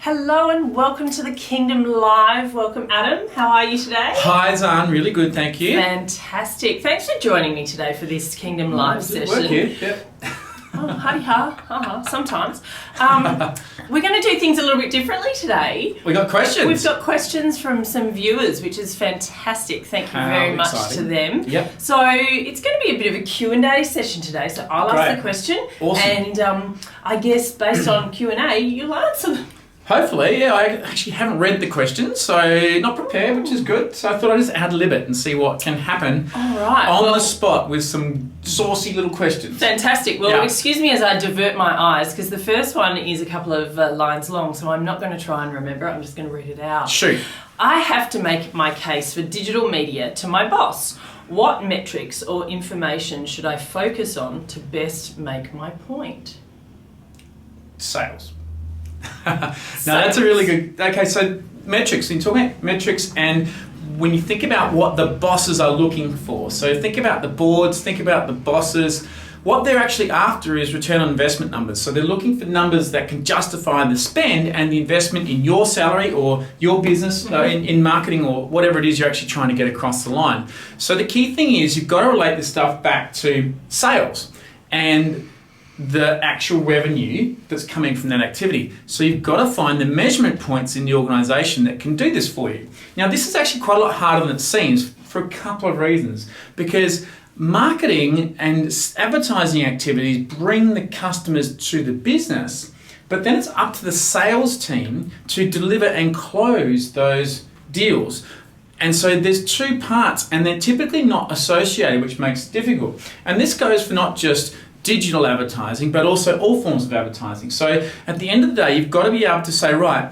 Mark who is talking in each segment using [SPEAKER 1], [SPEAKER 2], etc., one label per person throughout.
[SPEAKER 1] Hello and welcome to the Kingdom Live. Welcome, Adam. How are you today?
[SPEAKER 2] Hi, Zan. Really good, thank you.
[SPEAKER 1] Fantastic. Thanks for joining me today for this Kingdom Live session.
[SPEAKER 2] Work here. Yep.
[SPEAKER 1] Oh, ha-de-ha. Sometimes. We're going to do things a little bit differently today.
[SPEAKER 2] We got questions.
[SPEAKER 1] We've got questions from some viewers, which is fantastic. Thank you very much to them.
[SPEAKER 2] Yep.
[SPEAKER 1] So it's going to be a bit of a Q&A session today. So I'll ask the question.
[SPEAKER 2] Awesome.
[SPEAKER 1] And I guess based on Q&A, you'll answer them.
[SPEAKER 2] Hopefully, yeah. I actually haven't read the questions, so not prepared, which is good. So I thought I'd just ad-lib it and see what can happen on the spot with some saucy little questions.
[SPEAKER 1] Fantastic. Well, excuse me as I divert my eyes, because the first one is a couple of lines long, so I'm not going to try and remember it. I'm just going to read it out.
[SPEAKER 2] Shoot.
[SPEAKER 1] I have to make my case for digital media to my boss. What metrics or information should I focus on to best make my point?
[SPEAKER 2] Sales. No, that's a really good... Okay, so metrics. You talk about metrics, and when you think about what the bosses are looking for, so think about the boards, think about the bosses, what they're actually after is return on investment numbers. So they're looking for numbers that can justify the spend and the investment in your salary or your business, in marketing or whatever it is you're actually trying to get across the line. So the key thing is you've got to relate this stuff back to sales and the actual revenue that's coming from that activity. So you've got to find the measurement points in the organisation that can do this for you. Now, this is actually quite a lot harder than it seems for a couple of reasons, because marketing and advertising activities bring the customers to the business, but then it's up to the sales team to deliver and close those deals. And so there's two parts, and they're typically not associated, which makes it difficult. And this goes for not just digital advertising, but also all forms of advertising. So at the end of the day, you've got to be able to say, right,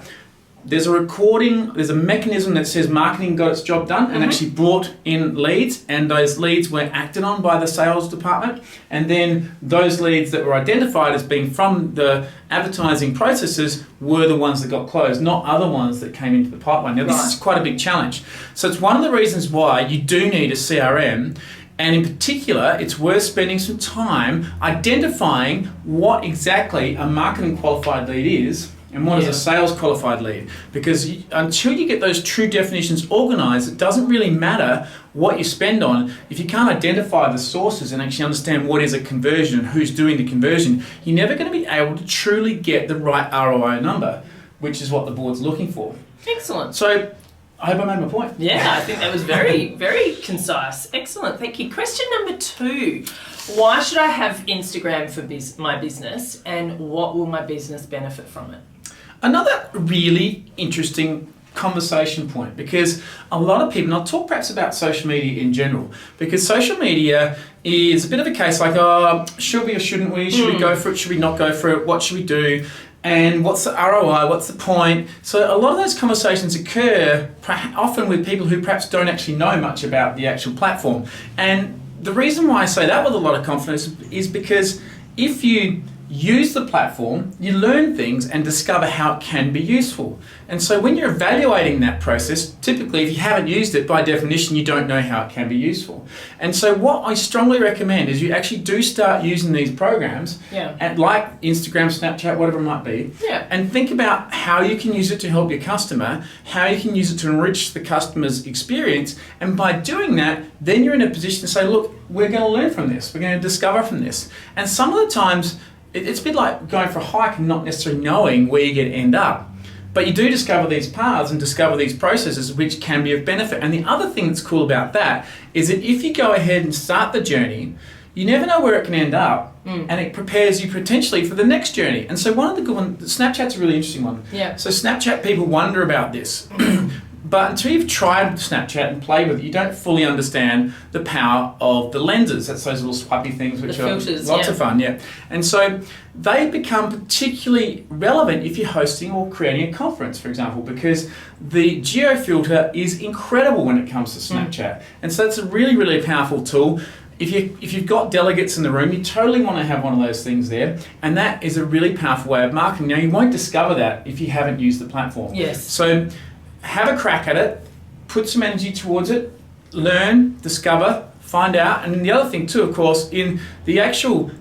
[SPEAKER 2] there's a recording, there's a mechanism that says marketing got its job done and actually brought in leads, and those leads were acted on by the sales department, and then those leads that were identified as being from the advertising processes were the ones that got closed, not other ones that came into the pipeline. Now, this is quite a big challenge. So it's one of the reasons why you do need a CRM. And in particular, it's worth spending some time identifying what exactly a marketing qualified lead is and what is a sales qualified lead. Because until you get those true definitions organized, it doesn't really matter what you spend on. If you can't identify the sources and actually understand what is a conversion and who's doing the conversion, you're never going to be able to truly get the right ROI number, which is what the board's looking for.
[SPEAKER 1] Excellent.
[SPEAKER 2] So I hope I made my point.
[SPEAKER 1] Yeah, I think that was very, very concise. Excellent, thank you. Question number 2. Why should I have Instagram for my business, and what will my business benefit from it?
[SPEAKER 2] Another really interesting conversation point, because a lot of people, and I'll talk perhaps about social media in general, because social media is a bit of a case like, should we or shouldn't we? Should we go for it? Should we not go for it? What should we do? And what's the ROI? What's the point? So a lot of those conversations occur often with people who perhaps don't actually know much about the actual platform. And the reason why I say that with a lot of confidence is because if you use the platform, you learn things and discover how it can be useful. And so when you're evaluating that process, typically if you haven't used it, by definition, you don't know how it can be useful. And so what I strongly recommend is you actually do start using these programs, and like Instagram, Snapchat, whatever it might be, and think about how you can use it to help your customer, how you can use it to enrich the customer's experience. And by doing that, then you're in a position to say, look, we're going to learn from this. We're going to discover from this. And some of the times, it's a bit like going for a hike and not necessarily knowing where you're going to end up. But you do discover these paths and discover these processes which can be of benefit. And the other thing that's cool about that is that if you go ahead and start the journey, you never know where it can end up, and it prepares you potentially for the next journey. And so one of the good ones, Snapchat's a really interesting one. So Snapchat, people wonder about this. But until you've tried Snapchat and played with it, you don't fully understand the power of the lenses. That's those little swipey things which are lots of fun, And so they become particularly relevant if you're hosting or creating a conference, for example, because the geo filter is incredible when it comes to Snapchat. And so it's a really, really powerful tool. If you've got delegates in the room, you totally want to have one of those things there, and that is a really powerful way of marketing. Now, you won't discover that if you haven't used the platform. So have a crack at it, put some energy towards it, learn, discover, find out. And then the other thing too, of course, in the actual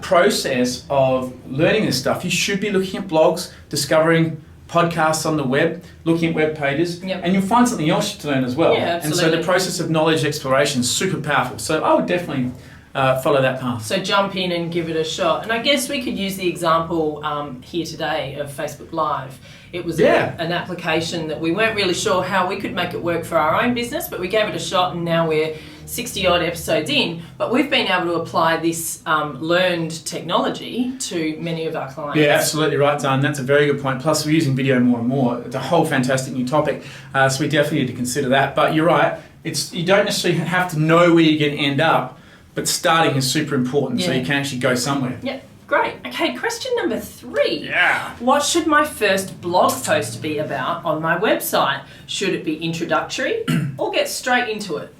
[SPEAKER 2] process of learning this stuff, you should be looking at blogs, discovering podcasts on the web, looking at web pages,
[SPEAKER 1] Yep.
[SPEAKER 2] and you'll find something else to learn as well.
[SPEAKER 1] Yeah,
[SPEAKER 2] and so
[SPEAKER 1] absolutely.
[SPEAKER 2] the process of knowledge exploration is super powerful. So I would definitely follow that path.
[SPEAKER 1] So jump in and give it a shot. And I guess we could use the example here today of Facebook Live. It was an application that we weren't really sure how we could make it work for our own business, but we gave it a shot, and now we're 60 odd episodes in, but we've been able to apply this learned technology to many of our clients.
[SPEAKER 2] Yeah, absolutely right, Dan. That's a very good point. Plus, we're using video more and more. It's a whole fantastic new topic, so we definitely need to consider that. But you're right, you don't necessarily have to know where you're going to end up, but starting is super important, so you can actually go somewhere.
[SPEAKER 1] Yeah, great. Okay, question number 3.
[SPEAKER 2] Yeah.
[SPEAKER 1] What should my first blog post be about on my website? Should it be introductory or get straight into it?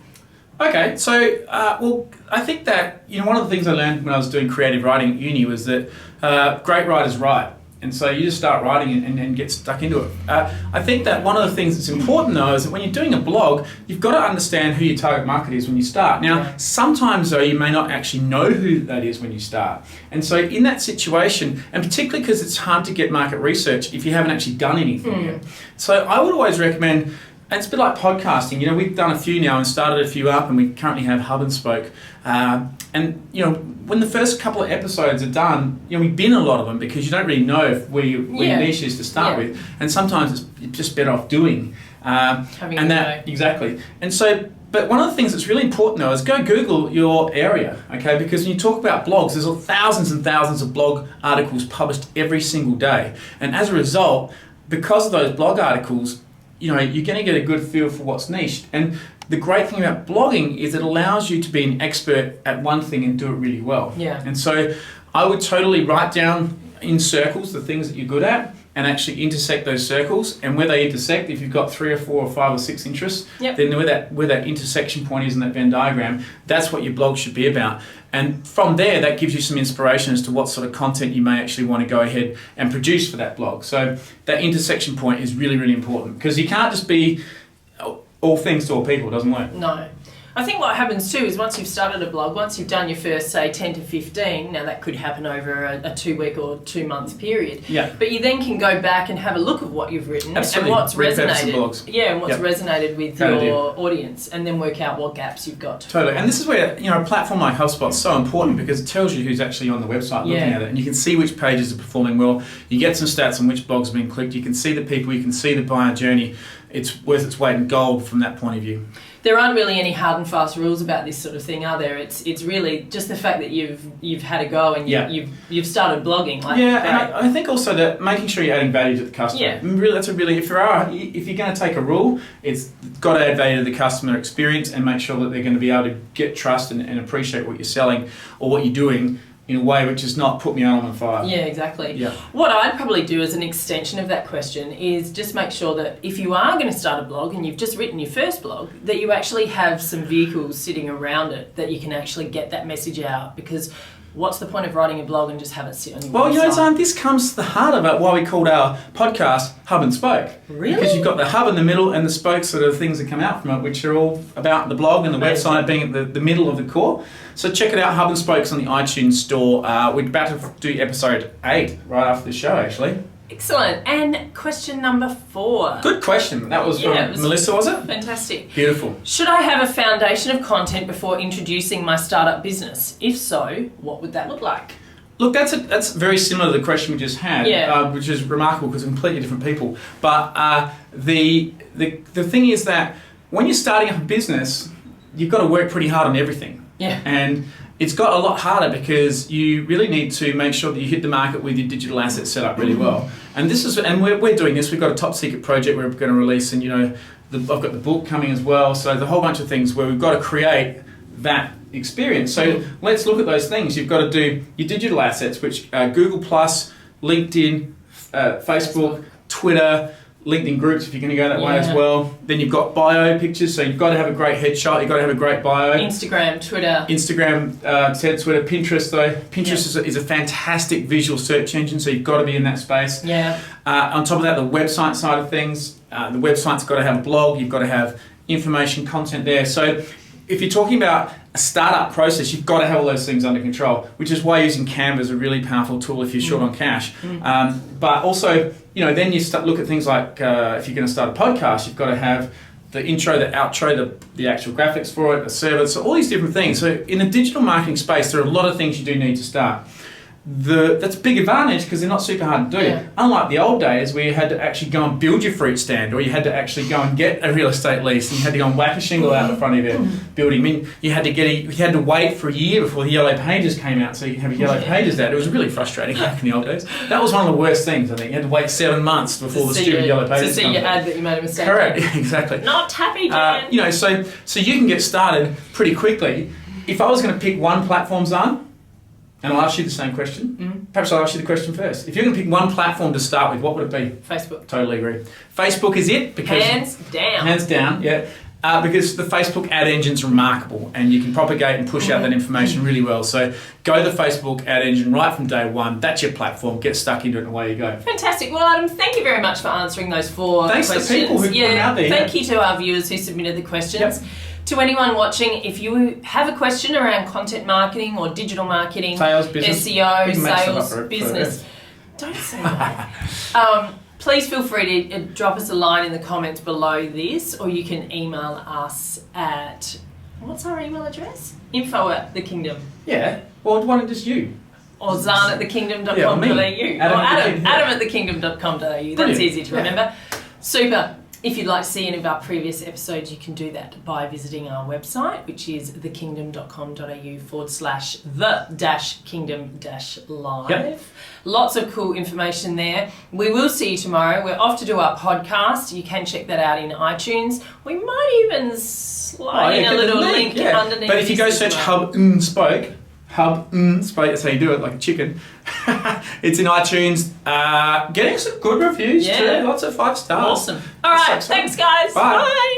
[SPEAKER 2] Okay, so, well, I think that, one of the things I learned when I was doing creative writing at uni was that great writers write. And so you just start writing and get stuck into it. I think that one of the things that's important, though, is that when you're doing a blog, you've got to understand who your target market is when you start. Now, sometimes, though, you may not actually know who that is when you start. And so in that situation, and particularly because it's hard to get market research if you haven't actually done anything yet. So I would always recommend, and it's a bit like podcasting. We've done a few now and started a few up, and we currently have Hub and Spoke. And when the first couple of episodes are done, we bin a lot of them because you don't really know where your niche is to start with, and sometimes it's just better off doing. Exactly. And so, but one of the things that's really important though is go Google your area, okay? Because when you talk about blogs, there's thousands and thousands of blog articles published every single day, and as a result, because of those blog articles, you're going to get a good feel for what's niched. And the great thing about blogging is it allows you to be an expert at one thing and do it really well.
[SPEAKER 1] Yeah.
[SPEAKER 2] And so I would totally write down in circles the things that you're good at and actually intersect those circles. And where they intersect, if you've got 3 or 4 or 5 or 6 interests, then where that intersection point is in that Venn diagram, that's what your blog should be about. And from there, that gives you some inspiration as to what sort of content you may actually want to go ahead and produce for that blog. So that intersection point is really, really important, because you can't just be all things to all people. It doesn't work.
[SPEAKER 1] No. I think what happens too is once you've started a blog, once you've done your first, say, 10 to 15, now that could happen over a 2-week or 2-month period.
[SPEAKER 2] Yeah.
[SPEAKER 1] But you then can go back and have a look at what you've written and
[SPEAKER 2] Absolutely.
[SPEAKER 1] what's resonated.
[SPEAKER 2] Blogs.
[SPEAKER 1] Yeah, and what's resonated with
[SPEAKER 2] Great
[SPEAKER 1] your audience, and then work out what gaps you've got.
[SPEAKER 2] Totally. And this is where, a platform like HubSpot is so important, because it tells you who's actually on the website looking at it, and you can see which pages are performing well. You get some stats on which blogs have been clicked. You can see the people, you can see the buyer journey. It's worth its weight in gold from that point of view.
[SPEAKER 1] There aren't really any hard and fast rules about this sort of thing, are there? It's really just the fact that you've had a go and you've started blogging.
[SPEAKER 2] And I think also that making sure you're adding value to the customer.
[SPEAKER 1] Yeah.
[SPEAKER 2] Really, that's if you're going to take a rule, it's got to add value to the customer experience and make sure that they're going to be able to get trust and appreciate what you're selling or what you're doing in a way which is not put me on fire.
[SPEAKER 1] Yeah, exactly.
[SPEAKER 2] Yeah.
[SPEAKER 1] What I'd probably do as an extension of that question is just make sure that if you are going to start a blog and you've just written your first blog, that you actually have some vehicles sitting around it that you can actually get that message out, because what's the point of writing a blog and just have it sit on your website?
[SPEAKER 2] Well, this comes to the heart of it, why we called our podcast Hub and Spoke.
[SPEAKER 1] Really?
[SPEAKER 2] Because you've got the hub in the middle and the spokes sort of things that come out from it, which are all about the blog and the website being at the middle of the core. So check it out, Hub and Spokes on the iTunes store. We're about to do episode 8 right after the show, actually.
[SPEAKER 1] Excellent. And question number 4.
[SPEAKER 2] Good question. That was from Melissa, was it?
[SPEAKER 1] Fantastic.
[SPEAKER 2] Beautiful.
[SPEAKER 1] Should I have a foundation of content before introducing my startup business? If so, what would that look like?
[SPEAKER 2] Look, that's very similar to the question we just had, which is remarkable because completely different people. But the thing is that when you're starting up a business, you've got to work pretty hard on everything.
[SPEAKER 1] Yeah.
[SPEAKER 2] And it's got a lot harder because you really need to make sure that you hit the market with your digital assets set up really well. And we're doing this. We've got a top secret project we're going to release, and I've got the book coming as well. So there's a whole bunch of things where we've got to create that experience. So let's look at those things. You've got to do your digital assets, which Google+, LinkedIn, Facebook, Twitter, LinkedIn groups if you're going to go that way as well. Then you've got bio pictures, so you've got to have a great headshot, you've got to have a great bio.
[SPEAKER 1] Instagram, Twitter,
[SPEAKER 2] Pinterest though. Pinterest is a fantastic visual search engine, so you've got to be in that space.
[SPEAKER 1] Yeah.
[SPEAKER 2] On top of that, the website side of things, the website's got to have a blog, you've got to have information content there. So if you're talking about a startup process, you've got to have all those things under control, which is why using Canva is a really powerful tool if you're short on cash. But also, then you look at things like if you're going to start a podcast, you've got to have the intro, the outro, the actual graphics for it, the server, so all these different things. So in the digital marketing space, there are a lot of things you do need to start. That's a big advantage because they're not super hard to do. Yeah. Unlike the old days where you had to actually go and build your fruit stand, or you had to actually go and get a real estate lease, and you had to go and whack a shingle out the front of your building. I mean, you had to wait for a year before the yellow pages came out so you could have yellow pages out. It was really frustrating back in the old days. That was one of the worst things, I think. You had to wait 7 months before the stupid yellow pages
[SPEAKER 1] to see your ad that you made a mistake.
[SPEAKER 2] Correct, exactly.
[SPEAKER 1] Not happy, Dan.
[SPEAKER 2] So you can get started pretty quickly. If I was going to pick one platform, Zan, and I'll ask you the same question. Perhaps I'll ask you the question first. If you're going to pick one platform to start with, what would it be?
[SPEAKER 1] Facebook.
[SPEAKER 2] Totally agree. Facebook is it. Because
[SPEAKER 1] hands down.
[SPEAKER 2] Hands down, yeah. Because the Facebook ad engine's remarkable and you can propagate and push out that information really well. So go the Facebook ad engine right from day one. That's your platform. Get stuck into it and away you go.
[SPEAKER 1] Fantastic. Well, Adam, thank you very much for answering those 4 questions.
[SPEAKER 2] Thanks to people who put them out there.
[SPEAKER 1] Thank you to our viewers who submitted the questions. Yep. To anyone watching, if you have a question around content marketing or digital marketing,
[SPEAKER 2] sales, business,
[SPEAKER 1] SEO, sales, business, don't say that. Please feel free to drop us a line in the comments below this, or you can email us at, what's our email address? info@thekingdom.
[SPEAKER 2] Yeah, well, why not just you?
[SPEAKER 1] Or zan@thekingdom.com.au. Or adam@thekingdom.com.au. That's easy to remember. Super. If you'd like to see any of our previous episodes, you can do that by visiting our website, which is thekingdom.com.au/the-kingdom-live. Yep. Lots of cool information there. We will see you tomorrow. We're off to do our podcast. You can check that out in iTunes. We might even slide in a little link underneath.
[SPEAKER 2] But if you go search HubSpot, that's how you do it, like a chicken. It's in iTunes. Getting some good reviews too. Lots of 5 stars.
[SPEAKER 1] Awesome. All right. Thanks, guys.
[SPEAKER 2] Bye.
[SPEAKER 1] Bye.